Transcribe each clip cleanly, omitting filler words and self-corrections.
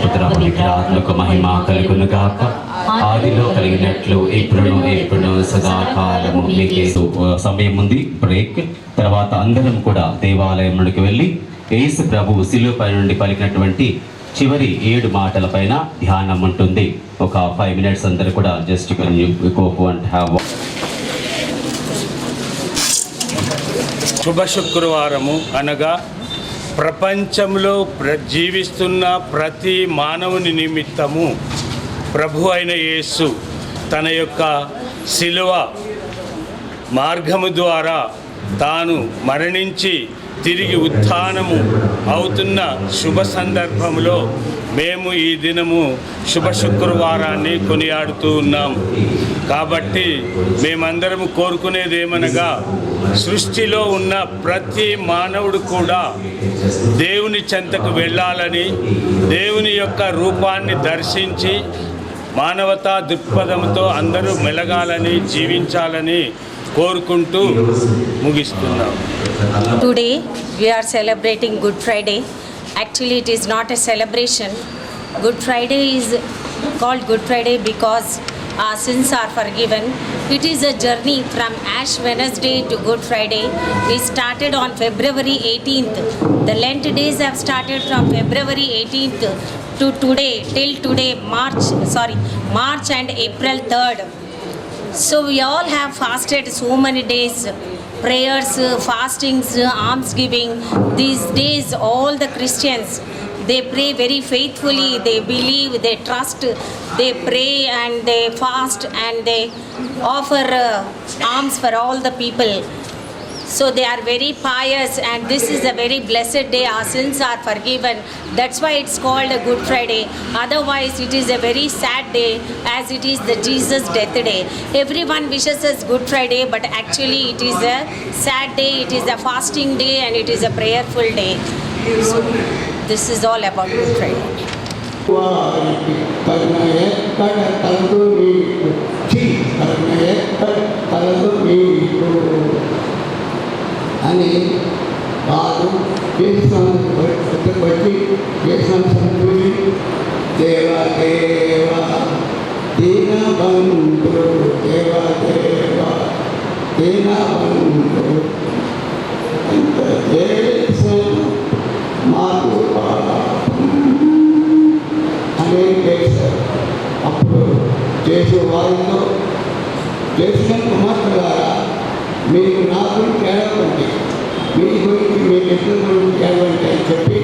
పుత్ర పవిత్రాత్మకు మహిమ కలుగును గాక. ఆదిలో కలిగినట్లు ఇప్పుడు సదాకాలము మీకే. సమయం ఉంది, బ్రేక్. తర్వాత అందరం కూడా దేవాలయంలోకి వెళ్ళి యేసు ప్రభు శిలువపై నుండి పలికినటువంటి చివరి 7 మాటల పైన ధ్యానం ఉంటుంది. ఒక 5 minutes అందరూ కూడా జస్ట్ శుభ శుక్రవారము అనగా ప్రపంచంలో జీవిస్తున్న ప్రతి మానవుని నిమిత్తము ప్రభు అయిన యేసు తన యొక్క శిలువ మార్గము ద్వారా తాను మరణించి తిరిగి ఉత్థానము అవుతున్న శుభ సందర్భంలో మేము ఈ దినము శుభ శుక్రవారాన్ని కొనియాడుతూ ఉన్నాం. కాబట్టి మేమందరము కోరుకునేది ఏమనగా, సృష్టిలో ఉన్న ప్రతి మానవుడు కూడా దేవుని చెంతకు వెళ్ళాలని, దేవుని యొక్క రూపాన్ని దర్శించి మానవతా దృక్పథంతో అందరూ మెలగాలని, జీవించాలని కోరుకుంటూ ముగిస్తున్నాం. Today we are celebrating Good Friday. Actually it is not a celebration. Good Friday is called Good Friday because our sins are forgiven. It is a journey from Ash Wednesday to Good Friday. We started on February 18th. The Lent days have started from February 18th to today, till today, March and April 3rd. So we all have fasted so many days, prayers, fastings, almsgiving. These days all the Christians, they pray very faithfully, they believe, they trust, they pray and they fast and they offer alms for all the people. So they are very pious and this is a very blessed day. Our sins are forgiven. That's why it's called a Good Friday. Otherwise it is a very sad day, as it is the Jesus death day. Everyone wishes us Good Friday, but actually it is a sad day, it is a fasting day and it is a prayerful day. So this is all about Good Friday. అని వారు బట్టి చేసిన సంతృప్తి దేవా దేవా దీనబంధు దేవా దేవా దీనబంధు ఎంత చేసిన మాకు అనేది చేశారు. అప్పుడు చేసే వారితో చేసిన కుమార్తె ద్వారా మీరు నా గురించి ఏడవండి, మీ గురించి మీ ఇద్దరు గురించి ఏడవండి అని చెప్పి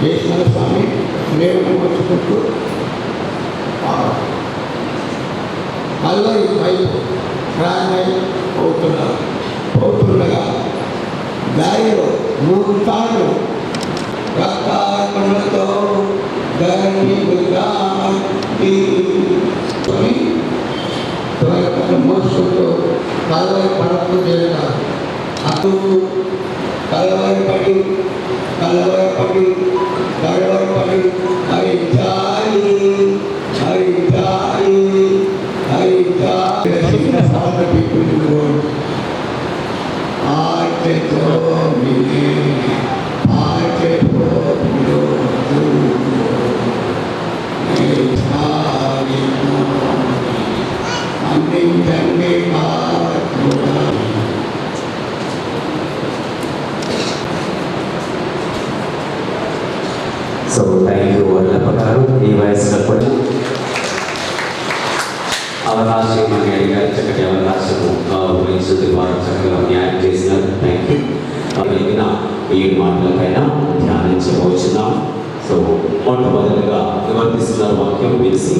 చేసిన స్వామి దేవుని వచ్చుకుంటూ కల్వరి వైపు ప్రాణమై పోతుండగా దారిలో 3 సార్లు రక్తార్పణతో మోసుకుంటూ కలవరి పడుతూ జరిగినారు. అటు కలవరి పడి హరిచాయి హరిచాయి హరిచాయి ఆర్తో సో థ్యాంక్ యూ వల్లప్ప గారు. ఈ వయసులో కూడా అవకాశం అని అడిగారు. చక్కటి అవకాశము గురించి వారు చక్కగా న్యాయం చేసినారు. Thank you. కలిగిన 7 మాటలపైన ధ్యానించబోతున్నాం. సో మొట్టమొదటిగా వివర్తిస్తున్నారు వాక్యం తెలిసి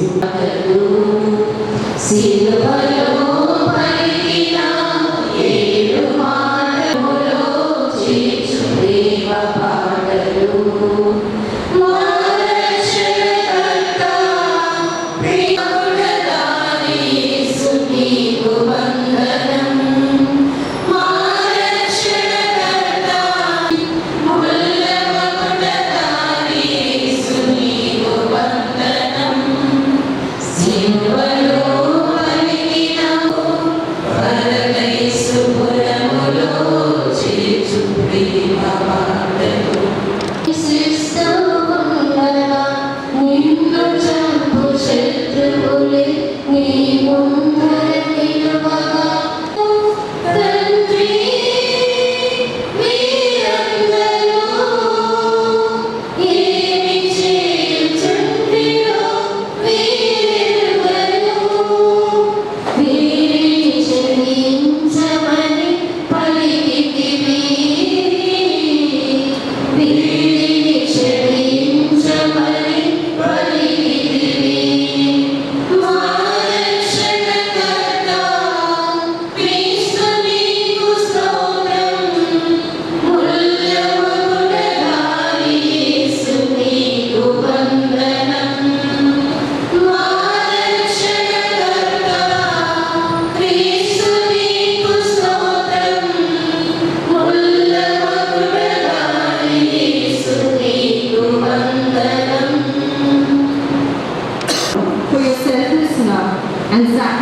Simba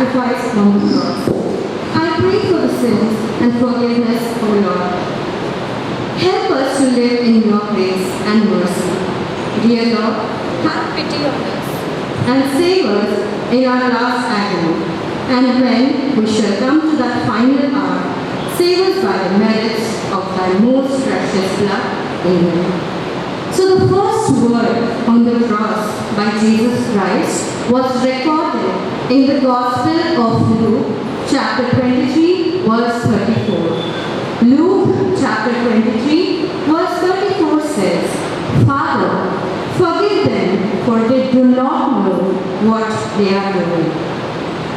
sacrifice on the cross. I pray for the sins and forgiveness, O Lord. Help us to live in your grace and mercy. Dear Lord, have pity on us and save us in our last agony. And when we shall come to that final hour, save us by the merits of thy most precious blood. Amen. So the first word on the cross by Jesus Christ was recorded in the Gospel of Luke, chapter 23, verse 34. Luke, chapter 23, verse 34 says, Father, forgive them, for they do not know what they are doing.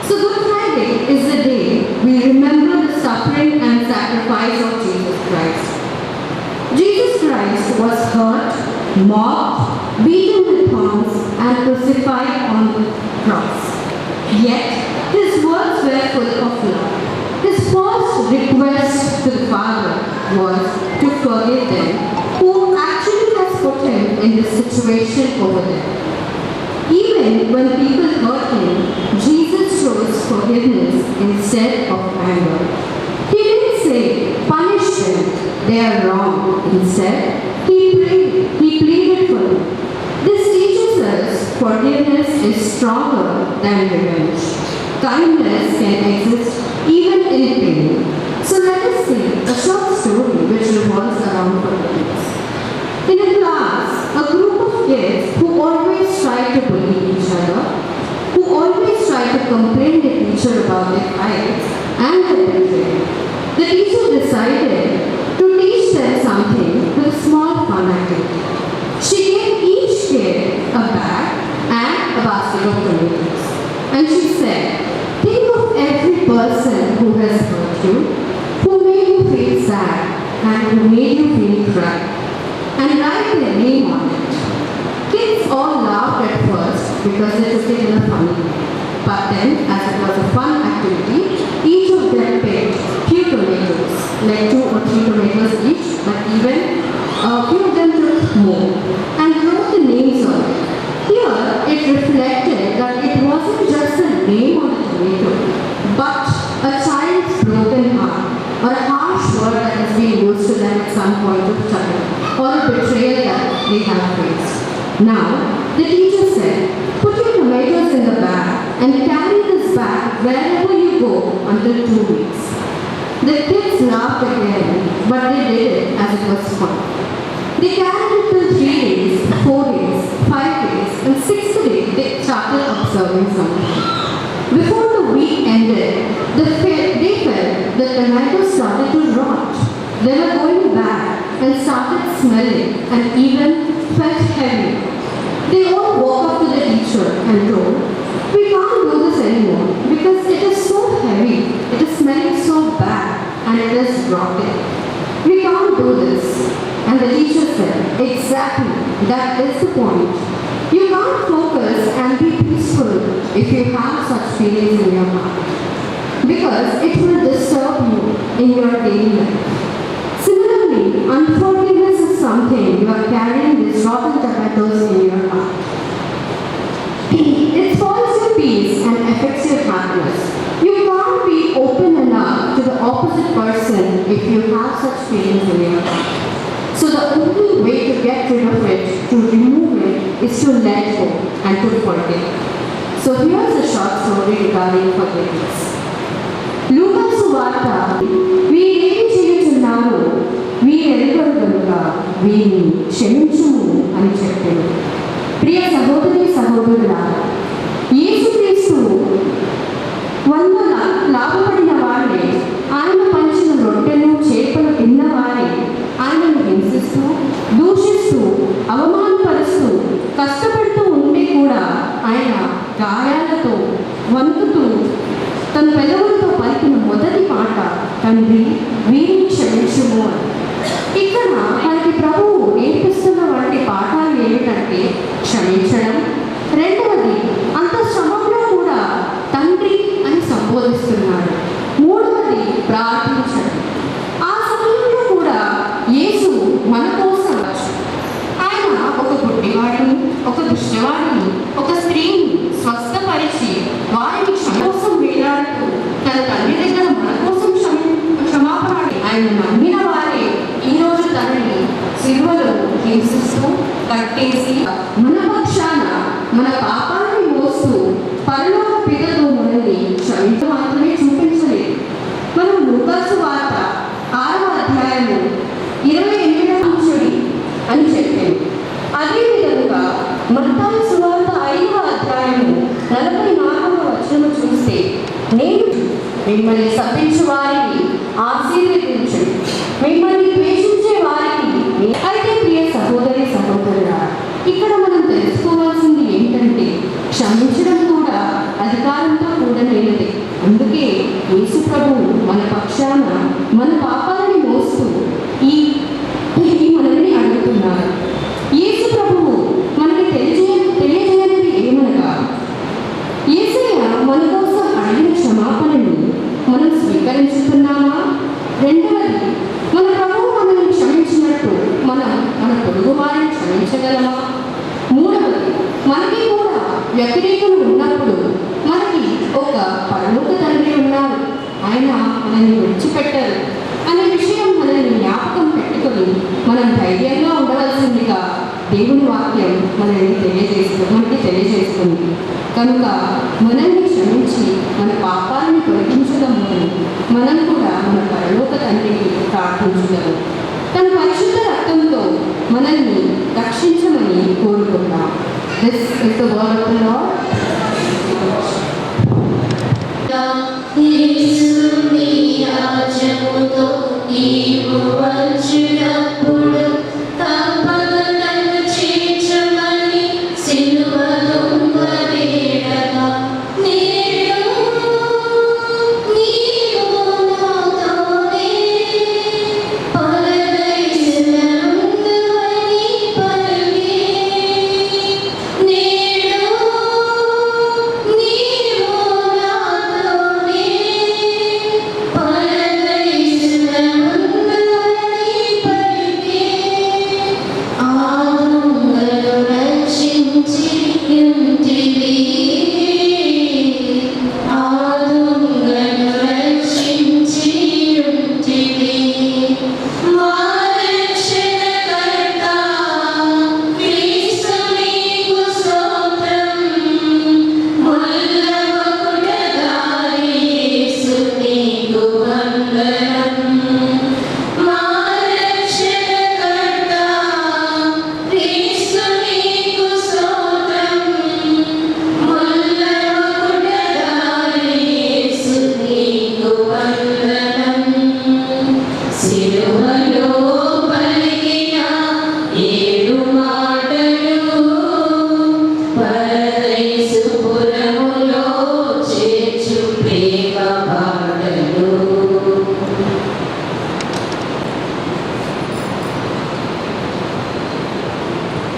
So Good Friday is the day we remember the suffering and sacrifice of Jesus Christ. Jesus Christ was hurt, mocked, beaten with thorns, and crucified on the cross. Yet his words were full of love. His first request to the Father was to forgive them, who actually has put him in this situation over there. Even when people hurt him, Jesus chose forgiveness instead of anger. He didn't say, punish them, they are wrong. Instead, he pleaded for them. This teaches us forgiveness is stronger than revenge. Kindness can exist even in pain. So let us see a short story which revolves around forgiveness. In a class, a group of kids who always try to bully each other, who always try to complain to the teacher about their fights and their betrayal, the teacher decided to teach them something with a small fun activity. She gave each kid a bag and a basket of tomatoes. And she said, think of every person who has hurt you, who made you feel sad, and who made you feel cry, and write their name on it. Kids all laughed at first because they took it in a funny way. But then, as it was a fun activity, each of them picked few tomatoes, like 2 or 3 tomatoes each, but even a few of them took more, and wrote the names on it. Here, it reflected that it wasn't just a name on the tomato, but a child's broken heart, or a harsh word that has been used to them at some point of time, or a betrayal that they have faced. Now, the teacher said, put your tomatoes in the bag and carry this bag wherever you go until 2 weeks. The kids laughed again, but they did it as it was fun. They carried it till 3 days, 4 days, 5 days, and 6th day they started observing something. Before the week ended, they felt the tomatoes started to rot. They were going bad and started smelling and even felt heavy. They all walked up to the teacher and told, we can't do this anymore because it is so heavy, it is smelling so bad and it is rotting. We can't do this. And the teacher said, exactly, that is the point. You can't focus and be peaceful if you have such feelings in your heart, because it will disturb you in your daily life. Similarly, unforgiveness is something you are carrying these rotten tomatoes in your heart. It spoils your peace and affects your happiness. You can't be open enough to the opposite person if you have such feelings in your heart. So the only way to get rid of it, to remove it, is to let go and to forgive. So here's a short story regarding forgiveness. లూకా సువార్త వీరేమి చేయుచున్నారు వీరెరుగరు గనుక వీరిని క్షమించుము అని చెప్పాడు. ప్రియ సహోదరి సహోదరులారా, యేసుక్రీస్తు 100 లాభపడిన వాడే, ఆయన పంచిన రొట్టెలు చేపలు తిన్నవారే ఆయనను హింసిస్తూ, దూషిస్తూ, అవమానపరుస్తూ, కష్టపడుతూ ఉంటే కూడా ఆయన గాయాలతో వణుకుతూ తన పెదవులతో పలికిన మొదటి మాట తండ్రి వీరిని క్షమించుము అని. ఇక్కడ మనకి ప్రభువు నేర్పిస్తున్న వంటి పాఠాలు ఏమిటంటే క్షమించడం, రెండవది అంత శ్రమంలో కూడా తండ్రి అని సంబోధిస్తున్నాడు, మూడవది ప్రార్థించడం. ఆ సమయంలో కూడా యేసు మన కోసం ఆయన ఒక గుడ్డివాడిని, ఒక దుష్టవాడిని, ఒక స్త్రీని స్వస్థపరిచి వారిని క్షమ కోసం వేలాడుతున్న కట్టేసి మన పక్షాన మన పాపాన్ని మోస్తూ పరలోక పితతో మనల్ని క్షమించ మాత్రమే చూపించలేదు. మనం లూకాసు వార్త 6వ అధ్యాయము 28వ అంశుడి అని చెప్పాము. అదేవిధంగా మత్తయి సువార్త 5వ అధ్యాయము 44వ వచనము చూస్తే, నేను మిమ్మల్ని శపించు వారిని ఆశీర్వదించు, మిమ్మల్ని ద్వేషించే వారికి. అయితే ప్రియ సహోదరి సహోదరుడా, ఇక్కడ మనం తెలుసుకోవాల్సింది ఏంటంటే క్షమించడం కూడా అధికారంతో కూడలేనిది. అందుకే యేసు ప్రభువు మన పక్షాన మన పాపాలని మోస్తూ ఈ మనల్ని అడుగుతున్నారు. యేసు ప్రభువు మనకి తెలియజేయనిది ఏమనగా, యేసయ్య మన కోసం అడిగిన క్షమాపణను మనం స్వీకరించుతున్నామా? రెండవది, మన ప్రభువు మనల్ని క్షమించినట్టు మనం మన పొరుగు వారిని క్షమించగలమా? మూడవది, మనకి కూడా వ్యతిరేకులు ఉన్నప్పుడు మనకి ఒక పరలోక తండ్రి ఉన్నారు, ఆయన మనల్ని విడిచిపెట్టరు అనే విషయం మనల్ని జ్ఞాపకం పెట్టుకొని మనం ధైర్యంగా ఉండవలసిందిగా దేవుని వాక్యం మనకి తెలియజేస్తుంది. కనుక మనల్ని క్షమించి మన పాపాలను తొలగించగలమని మనం కూడా మన పరలోక తండ్రికి ప్రార్థించగలం. తన పరిశుద్ధ రక్తంతో మనల్ని రక్షించమని కోరుకుంటాం. This is the word of the Lord.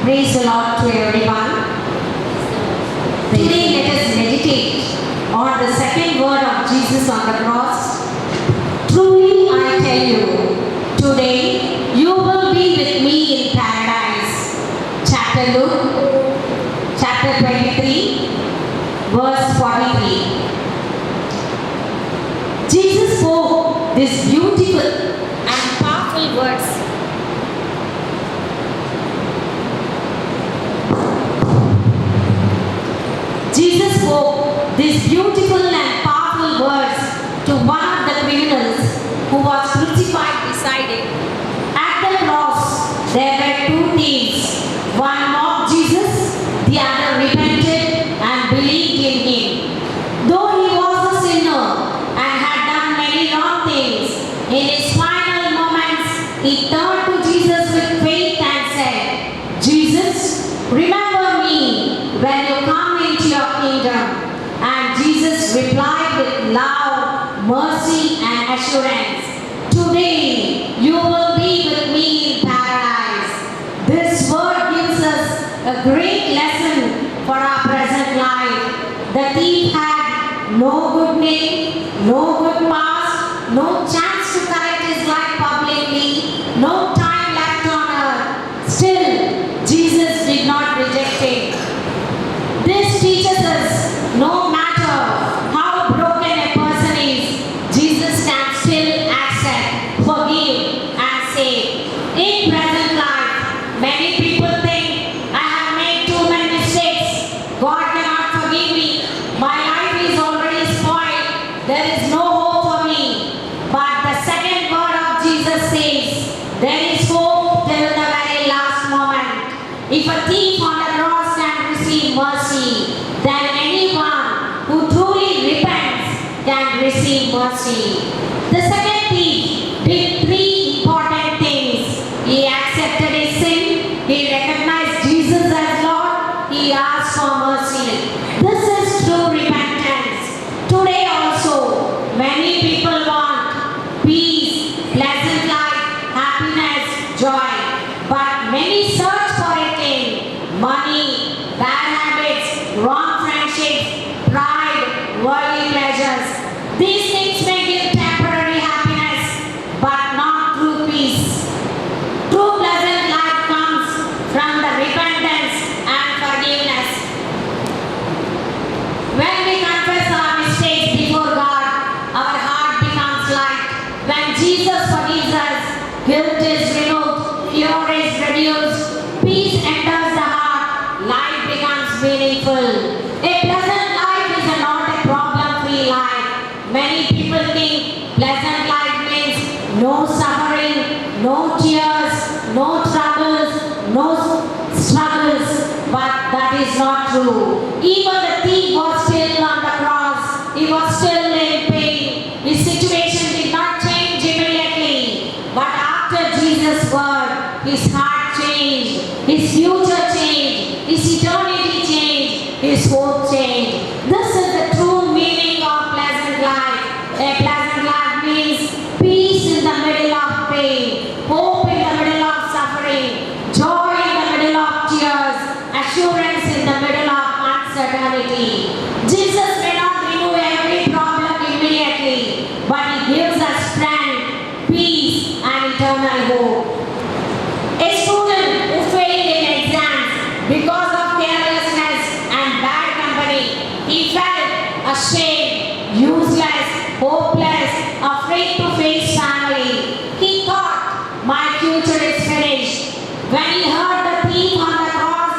Praise the Lord to everyone. Today let us meditate on the second word of Jesus on the cross. Truly I tell you, today you will be with me in paradise. Chapter Luke, chapter 23, verse 43. Jesus spoke these beautiful and powerful words. Jesus spoke these beautiful and powerful words to one of the criminals who was crucified beside him. At the cross, there were two thieves. One mocked Jesus, the other repented and believed in him. Though he was a sinner and had done many wrong things, in his final moments, he turned to Jesus with faith and said, Jesus, remember me when you come into your kingdom. And Jesus replied with love, mercy and assurance, today you will be with me in paradise. This word gives us a great lesson for our present life. The thief had no good name, no good past, no chance to correct his life publicly, no time left on earth. Still, Jesus did not reject him. This teaches us no matter how broken a person is, Jesus can still accept, forgive and save. In present life, many people think mercy. The second thief did three important things. He accepted his sin, he recognized Jesus as Lord, he asked for mercy. This is true repentance. Today also, many people want peace, pleasant life, happiness, joy. But many search for it in money, bad habits, wrong friendships, pride, worldly pleasures. These things may give temporary happiness, but not true peace. True pleasant life comes from the repentance and forgiveness. When we confess our mistakes before God, our heart becomes light. When Jesus forgives us, guilt is removed, fear is reduced, peace enters the heart, life becomes meaningful. A pleasant life is not a problem-free life. Many people think pleasant life means no suffering, no tears, no troubles, no struggles, but that is not true. Even the thief was still on the cross, he was still in pain. His situation did not change immediately, but after Jesus' word, his heart changed, his future changed, his eternity changed, his hope changed. This is the true meaning of pleasant life. A pleasant life means peace in the middle of pain, hope in the middle of suffering, joy in the middle of tears, assurance in the middle of uncertainty. Jesus may not remove every problem immediately, but he gives us strength, peace, and eternal hope. A student who failed in exams because of carelessness and bad company, he felt ashamed, useless, hopeless, afraid to face family. He thought, my future is finished. When he heard the thief on the cross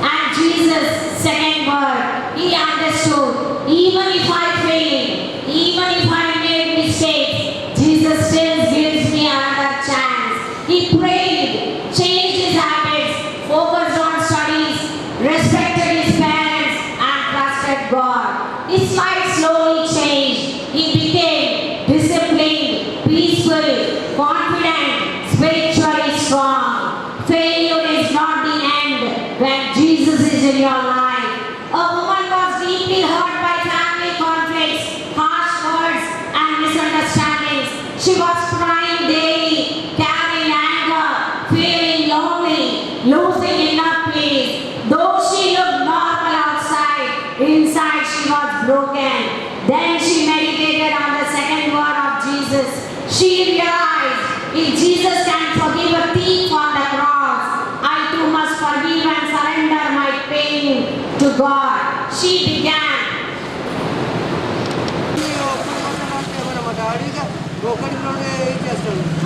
and Jesus' second word, he understood, even if I fail, even if I made mistakes, Jesus still gives me another chance. He prayed, changed his habits, focused on studies, respected his parents, and trusted God. His life slowly changed. He became disciplined, peaceful, confident, spiritually strong. Failure is not the end when Jesus is in your life. A woman was deeply hurt by family conflicts, harsh words, and misunderstandings. She was crying daily, carrying anger, feeling lonely, losing inner peace. Though she looked normal outside, inside she was broken. Then she meditated on the second word of Jesus. She realized if Jesus can forgive a thief on the cross, I too must forgive and surrender my pain to God. She began. మా డాడీగా ఒకటి చేస్తాడు